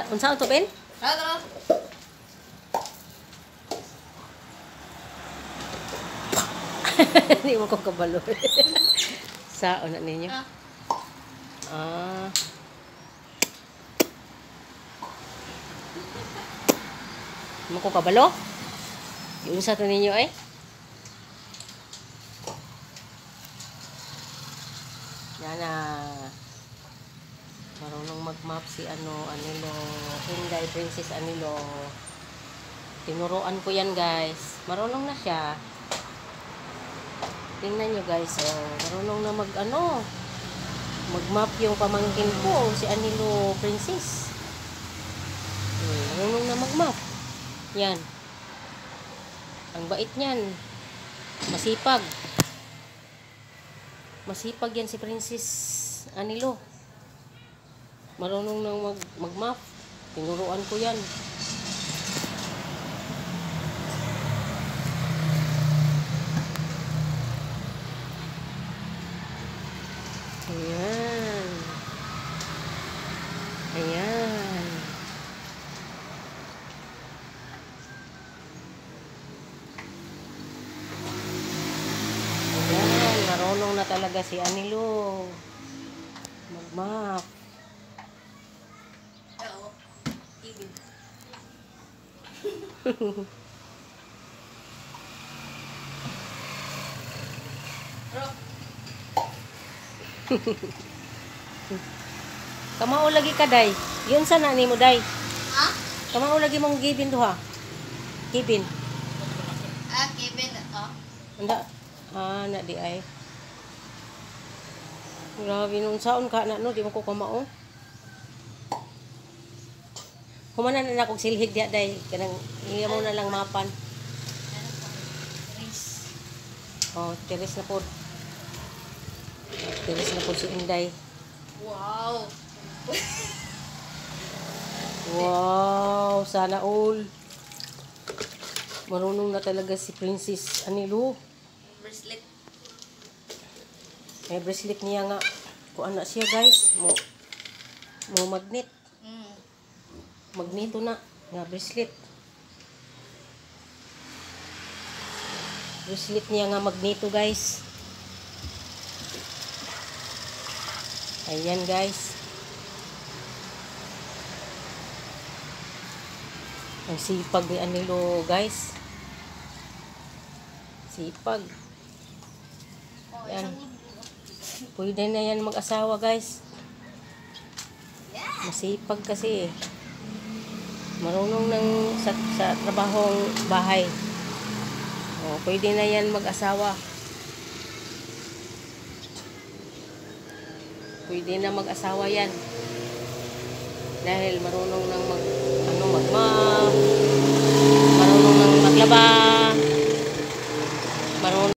Unsa to Ben? Tara. Hindi mo ko kabalo. Saon na ninyo? Mo ko kabalo? Yung sa to ninyo eh? Yan na. Marunong mag-map si Anilo. Inday Princess Anilo. Tinuruan ko yan guys. Marunong na siya. Tingnan nyo guys. Marunong na mag-map yung pamangkin ko. Si Anilo Princess. Marunong na mag-map. Yan. Ang bait niyan. Masipag. Masipag yan si Princess Anilo. Marunong nang mag-map. Tinuruan ko yan. Ayan. Ayan. Ayan. Marunong na talaga si Anilo. Mag-map. Kamao lagi ka day. Yun sa nani mo day. Ha? Kamao lagi mong gibin duha. Gibin. Kevin. Anda. Na di ay. Grabe nun saon ka na no, di mo ko kamao. Kumana na akong silhig diya day. Kanang iya mo na lang mapan. Tiris na po. Tiris na po si Inday. Wow. Wow, sana all. Marunong na talaga si Princess Anilo. Bracelet. May bracelet niya nga. Kuan na siya guys. Mo magnet. Magneto na. Nga bracelet. Bracelet niya nga magneto guys. Ayan guys. Ang sipag ni Anilo guys. Sipag. Yan. Pwede na yan mag-asawa guys. Masipag kasi eh. Marunong nang sa trabahong bahay. Pwede na yan mag-asawa. Pwede na mag-asawa yan. Dahil marunong nang mag-map.